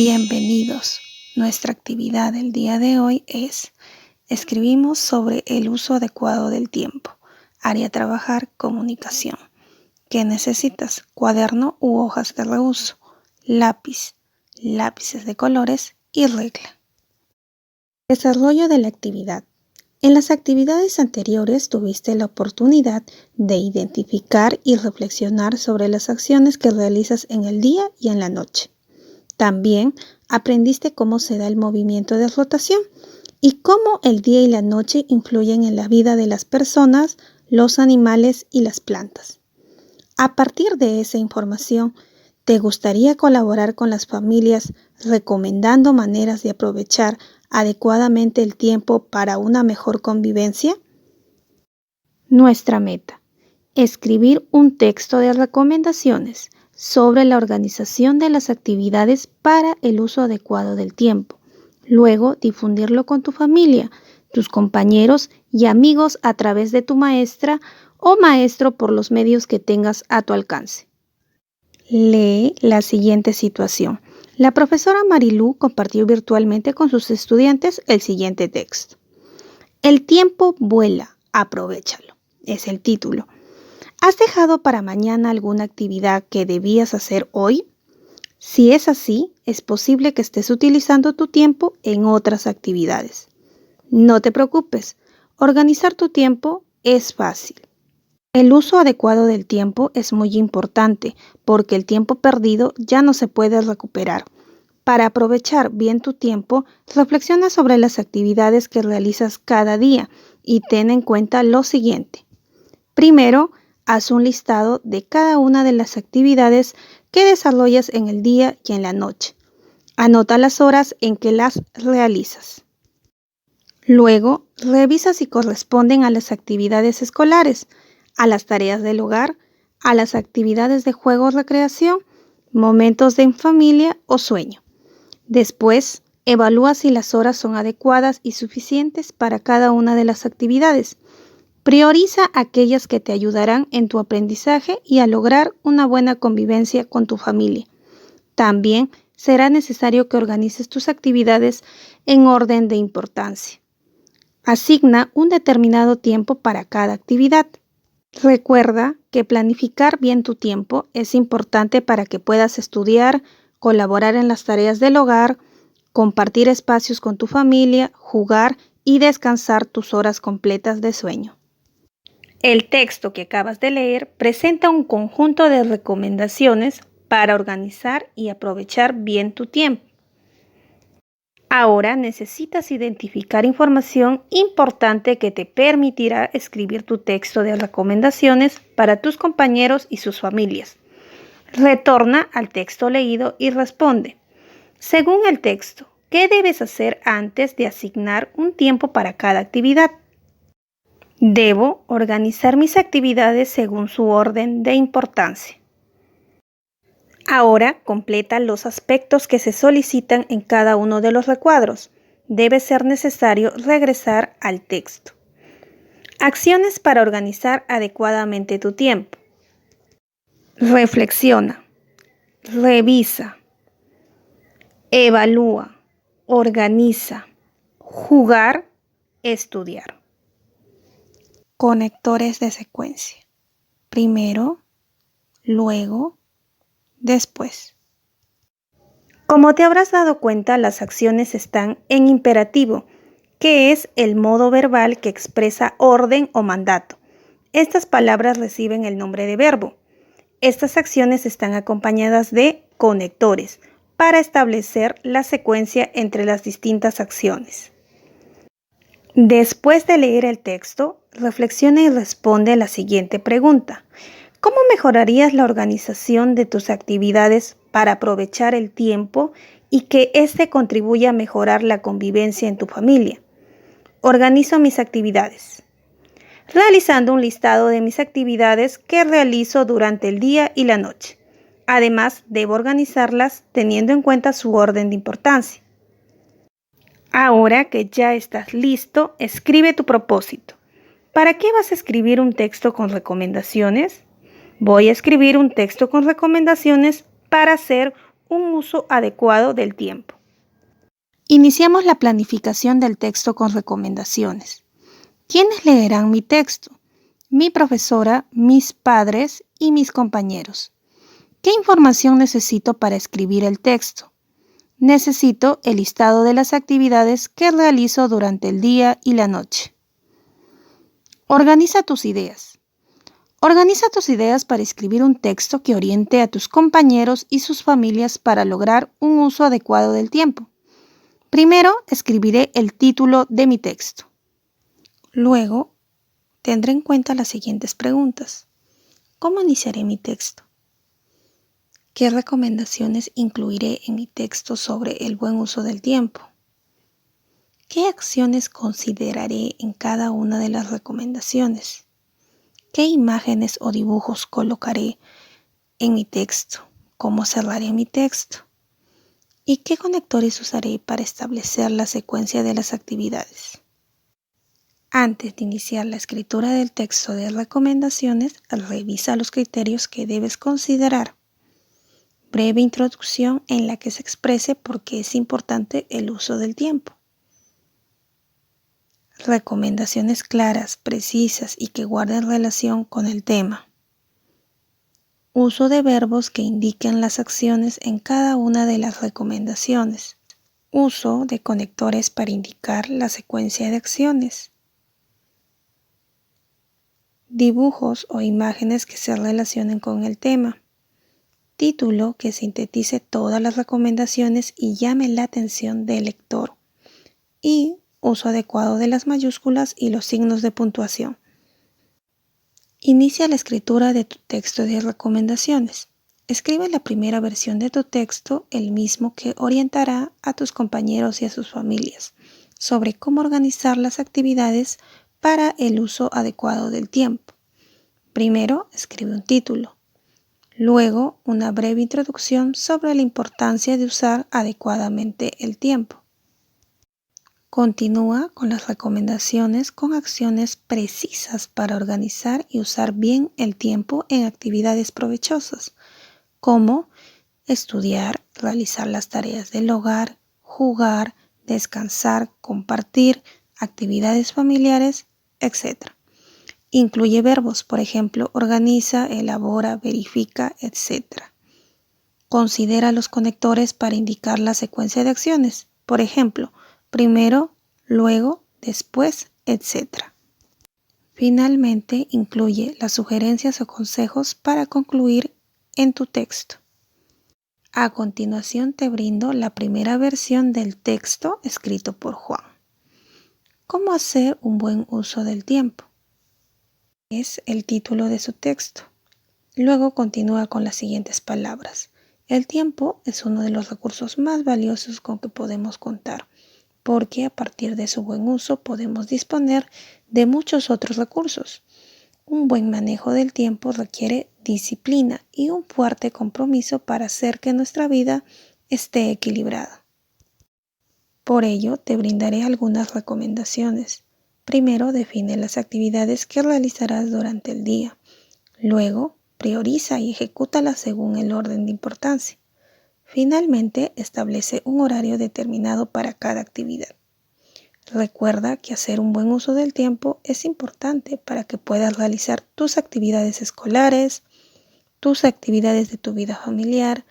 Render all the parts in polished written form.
Bienvenidos. Nuestra actividad del día de hoy es escribimos sobre el uso adecuado del tiempo. Área a trabajar, comunicación. ¿Qué necesitas? Cuaderno u hojas de reuso, lápiz, lápices de colores y regla. Desarrollo de la actividad. En las actividades anteriores tuviste la oportunidad de identificar y reflexionar sobre las acciones que realizas en el día y en la noche. También aprendiste cómo se da el movimiento de rotación y cómo el día y la noche influyen en la vida de las personas, los animales y las plantas. A partir de esa información, ¿te gustaría colaborar con las familias recomendando maneras de aprovechar adecuadamente el tiempo para una mejor convivencia? Nuestra meta: escribir un texto de recomendaciones sobre la organización de las actividades para el uso adecuado del tiempo. Luego, difundirlo con tu familia, tus compañeros y amigos a través de tu maestra o maestro por los medios que tengas a tu alcance. Lee la siguiente situación. La profesora Marilú compartió virtualmente con sus estudiantes el siguiente texto. El tiempo vuela, aprovéchalo. Es el título. ¿Has dejado para mañana alguna actividad que debías hacer hoy? Si es así, es posible que estés utilizando tu tiempo en otras actividades. No te preocupes, organizar tu tiempo es fácil. El uso adecuado del tiempo es muy importante porque el tiempo perdido ya no se puede recuperar. Para aprovechar bien tu tiempo, reflexiona sobre las actividades que realizas cada día y ten en cuenta lo siguiente. Primero, haz un listado de cada una de las actividades que desarrollas en el día y en la noche. Anota las horas en que las realizas. Luego, revisa si corresponden a las actividades escolares, a las tareas del hogar, a las actividades de juego o recreación, momentos de en familia o sueño. Después, evalúa si las horas son adecuadas y suficientes para cada una de las actividades. Prioriza aquellas que te ayudarán en tu aprendizaje y a lograr una buena convivencia con tu familia. También será necesario que organices tus actividades en orden de importancia. Asigna un determinado tiempo para cada actividad. Recuerda que planificar bien tu tiempo es importante para que puedas estudiar, colaborar en las tareas del hogar, compartir espacios con tu familia, jugar y descansar tus horas completas de sueño. El texto que acabas de leer presenta un conjunto de recomendaciones para organizar y aprovechar bien tu tiempo. Ahora necesitas identificar información importante que te permitirá escribir tu texto de recomendaciones para tus compañeros y sus familias. Retorna al texto leído y responde. Según el texto, ¿qué debes hacer antes de asignar un tiempo para cada actividad? Debo organizar mis actividades según su orden de importancia. Ahora completa los aspectos que se solicitan en cada uno de los recuadros. Debe ser necesario regresar al texto. Acciones para organizar adecuadamente tu tiempo. Reflexiona, revisa, evalúa, organiza, jugar, estudiar. Conectores de secuencia. Primero, luego, después. Como te habrás dado cuenta, las acciones están en imperativo, que es el modo verbal que expresa orden o mandato. Estas palabras reciben el nombre de verbo. Estas acciones están acompañadas de conectores para establecer la secuencia entre las distintas acciones. Después de leer el texto, reflexiona y responde a la siguiente pregunta. ¿Cómo mejorarías la organización de tus actividades para aprovechar el tiempo y que éste contribuya a mejorar la convivencia en tu familia? Organizo mis actividades. Realizando un listado de mis actividades que realizo durante el día y la noche. Además, debo organizarlas teniendo en cuenta su orden de importancia. Ahora que ya estás listo, escribe tu propósito. ¿Para qué vas a escribir un texto con recomendaciones? Voy a escribir un texto con recomendaciones para hacer un uso adecuado del tiempo. Iniciamos la planificación del texto con recomendaciones. ¿Quiénes leerán mi texto? Mi profesora, mis padres y mis compañeros. ¿Qué información necesito para escribir el texto? Necesito el listado de las actividades que realizo durante el día y la noche. Organiza tus ideas. Organiza tus ideas para escribir un texto que oriente a tus compañeros y sus familias para lograr un uso adecuado del tiempo. Primero, escribiré el título de mi texto. Luego, tendré en cuenta las siguientes preguntas. ¿Cómo iniciaré mi texto? ¿Qué recomendaciones incluiré en mi texto sobre el buen uso del tiempo? ¿Qué acciones consideraré en cada una de las recomendaciones? ¿Qué imágenes o dibujos colocaré en mi texto? ¿Cómo cerraré mi texto? ¿Y qué conectores usaré para establecer la secuencia de las actividades? Antes de iniciar la escritura del texto de recomendaciones, revisa los criterios que debes considerar. Breve introducción en la que se exprese por qué es importante el uso del tiempo. Recomendaciones claras, precisas y que guarden relación con el tema. Uso de verbos que indiquen las acciones en cada una de las recomendaciones. Uso de conectores para indicar la secuencia de acciones. Dibujos o imágenes que se relacionen con el tema. Título que sintetice todas las recomendaciones y llame la atención del lector. Y uso adecuado de las mayúsculas y los signos de puntuación. Inicia la escritura de tu texto de recomendaciones. Escribe la primera versión de tu texto, el mismo que orientará a tus compañeros y a sus familias sobre cómo organizar las actividades para el uso adecuado del tiempo. Primero, escribe un título. Luego, una breve introducción sobre la importancia de usar adecuadamente el tiempo. Continúa con las recomendaciones con acciones precisas para organizar y usar bien el tiempo en actividades provechosas, como estudiar, realizar las tareas del hogar, jugar, descansar, compartir, actividades familiares, etc. Incluye verbos, por ejemplo, organiza, elabora, verifica, etc. Considera los conectores para indicar la secuencia de acciones, por ejemplo, primero, luego, después, etc. Finalmente, incluye las sugerencias o consejos para concluir en tu texto. A continuación te brindo la primera versión del texto escrito por Juan. ¿Cómo hacer un buen uso del tiempo? Es el título de su texto. Luego continúa con las siguientes palabras. El tiempo es uno de los recursos más valiosos con que podemos contar, porque a partir de su buen uso podemos disponer de muchos otros recursos. Un buen manejo del tiempo requiere disciplina y un fuerte compromiso para hacer que nuestra vida esté equilibrada. Por ello, te brindaré algunas recomendaciones. Primero, define las actividades que realizarás durante el día. Luego, prioriza y ejecútalas según el orden de importancia. Finalmente, establece un horario determinado para cada actividad. Recuerda que hacer un buen uso del tiempo es importante para que puedas realizar tus actividades escolares, tus actividades de tu vida familiar,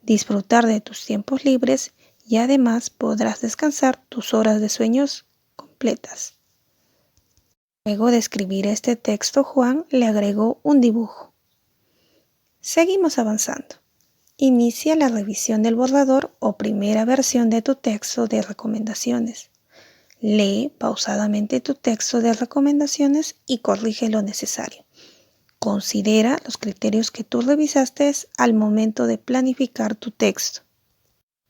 disfrutar de tus tiempos libres y además podrás descansar tus horas de sueños completas. Luego de escribir este texto, Juan le agregó un dibujo. Seguimos avanzando. Inicia la revisión del borrador o primera versión de tu texto de recomendaciones. Lee pausadamente tu texto de recomendaciones y corrige lo necesario. Considera los criterios que tú revisaste al momento de planificar tu texto.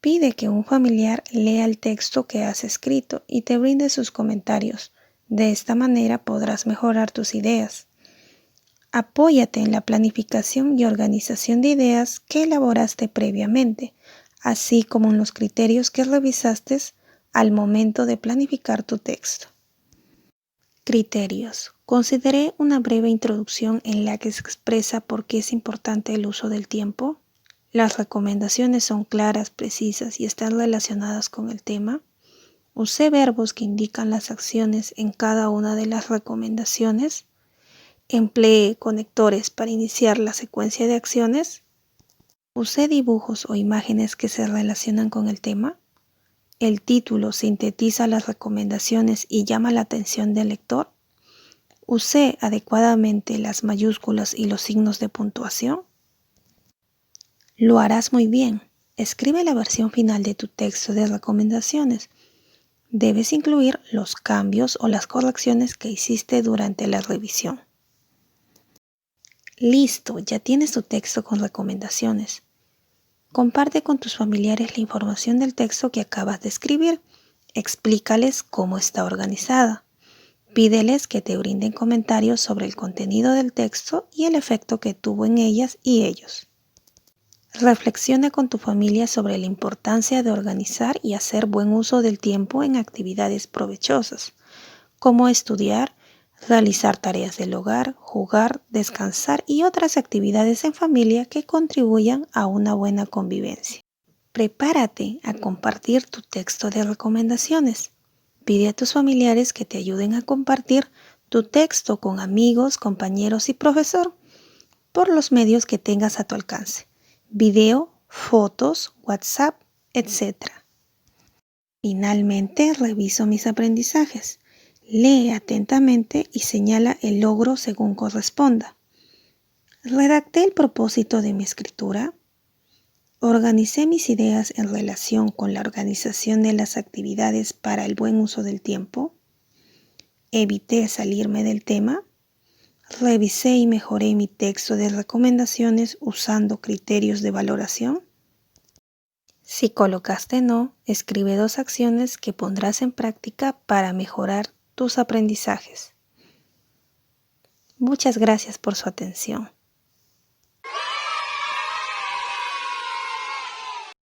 Pide que un familiar lea el texto que has escrito y te brinde sus comentarios. De esta manera podrás mejorar tus ideas. Apóyate en la planificación y organización de ideas que elaboraste previamente, así como en los criterios que revisaste al momento de planificar tu texto. Criterios. Consideré una breve introducción en la que se expresa por qué es importante el uso del tiempo. Las recomendaciones son claras, precisas y están relacionadas con el tema. Usé verbos que indican las acciones en cada una de las recomendaciones. Empleé conectores para iniciar la secuencia de acciones. Usé dibujos o imágenes que se relacionan con el tema. El título sintetiza las recomendaciones y llama la atención del lector. Usé adecuadamente las mayúsculas y los signos de puntuación. Lo harás muy bien. Escribe la versión final de tu texto de recomendaciones. Debes incluir los cambios o las correcciones que hiciste durante la revisión. Listo, ya tienes tu texto con recomendaciones. Comparte con tus familiares la información del texto que acabas de escribir. Explícales cómo está organizada. Pídeles que te brinden comentarios sobre el contenido del texto y el efecto que tuvo en ellas y ellos. Reflexiona con tu familia sobre la importancia de organizar y hacer buen uso del tiempo en actividades provechosas, como estudiar, realizar tareas del hogar, jugar, descansar y otras actividades en familia que contribuyan a una buena convivencia. Prepárate a compartir tu texto de recomendaciones. Pide a tus familiares que te ayuden a compartir tu texto con amigos, compañeros y profesor por los medios que tengas a tu alcance: video, fotos, WhatsApp, etc. Finalmente, reviso mis aprendizajes. Lee atentamente y señala el logro según corresponda. Redacté el propósito de mi escritura. Organicé mis ideas en relación con la organización de las actividades para el buen uso del tiempo. Evité salirme del tema. Revisé y mejoré mi texto de recomendaciones usando criterios de valoración. Si colocaste no, escribe 2 acciones que pondrás en práctica para mejorar tus aprendizajes. Muchas gracias por su atención.